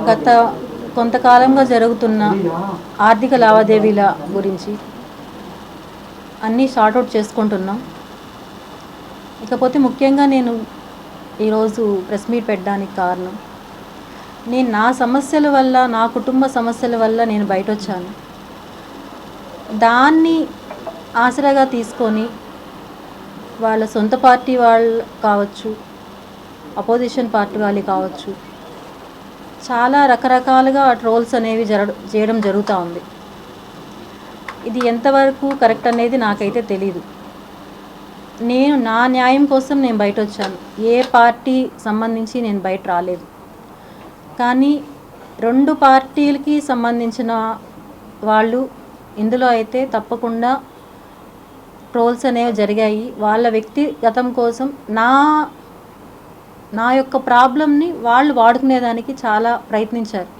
గత కొంతకాలంగా జరుగుతున్న ఆర్థిక లావాదేవీల గురించి అన్నీ సార్ట్అవుట్ చేసుకుంటున్నాం. ఇకపోతే ముఖ్యంగా నేను ఈరోజు ప్రెస్ మీట్ పెట్టడానికి కారణం, నేను నా సమస్యల వల్ల, నా కుటుంబ సమస్యల వల్ల నేను బయట వచ్చాను. దాన్ని ఆసరాగా తీసుకొని వాళ్ళ సొంత పార్టీ వాళ్ళు కావచ్చు, అపోజిషన్ పార్టీ వాళ్ళు కావచ్చు, చాలా రకరకాలుగా ట్రోల్స్ అనేవి చేయడం జరుగుతూ ఉంది. ఇది ఎంతవరకు కరెక్ట్ అనేది నాకైతే తెలీదు. నేను నా న్యాయం కోసం నేను బయట వచ్చాను. ఏ పార్టీ సంబంధించి నేను బయట రాలేదు. కానీ 2 పార్టీలకి సంబంధించిన వాళ్ళు ఇందులో అయితే తప్పకుండా ట్రోల్స్ అనేవి జరిగాయి. వాళ్ళ వ్యక్తిగతం కోసం నా యొక్క ప్రాబ్లమ్ని వాళ్ళు వాడుకునేదానికి చాలా ప్రయత్నించారు.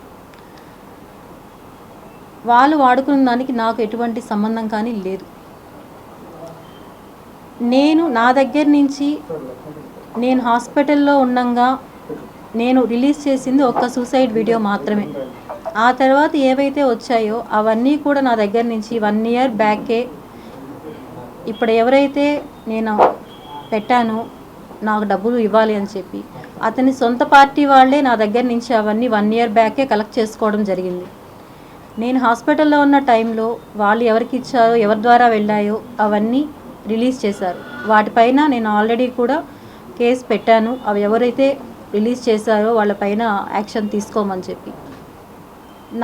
వాళ్ళు వాడుకునే దానికి నాకు ఎటువంటి సంబంధం కానీ లేదు. నా దగ్గర నుంచి నేను హాస్పిటల్లో ఉండగా నేను రిలీజ్ చేసింది ఒక సూసైడ్ వీడియో మాత్రమే. ఆ తర్వాత ఏవైతే వచ్చాయో అవన్నీ కూడా నా దగ్గర నుంచి 1 year బ్యాకే. ఇప్పుడు ఎవరైతే నేను పెట్టానో నాకు డబ్బులు ఇవ్వాలి అని చెప్పి అతని సొంత పార్టీ వాళ్ళే నా దగ్గర నుంచి అవన్నీ 1 year బ్యాకే కలెక్ట్ చేసుకోవడం జరిగింది. నేను హాస్పిటల్లో ఉన్న టైంలో వాళ్ళు ఎవరికి ఇచ్చారో, ఎవరి ద్వారా వెళ్ళాయో అవన్నీ రిలీజ్ చేశారు. వాటిపైన నేను ఆల్రెడీ కూడా కేసు పెట్టాను. అవి ఎవరైతే రిలీజ్ చేశారో వాళ్ళపైన యాక్షన్ తీసుకోమని చెప్పి.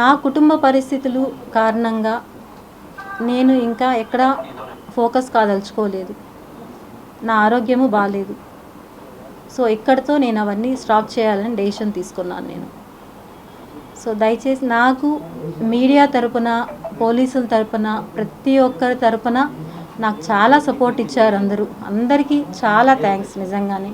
నా కుటుంబ పరిస్థితులు కారణంగా నేను ఇంకా ఎక్కడ ఫోకస్ కాదలుచుకోలేదు. నా ఆరోగ్యము బాగాలేదు. సో ఇక్కడితో నేను అవన్నీ స్టాప్ చేయాలని డెసిషన్ తీసుకున్నాను నేను. సో దయచేసి నాకు మీడియా తరపున, పోలీసుల తరపున, ప్రతి ఒక్కరి తరపున నాకు చాలా సపోర్ట్ ఇచ్చారు అందరూ. అందరికీ చాలా థ్యాంక్స్ నిజంగానే.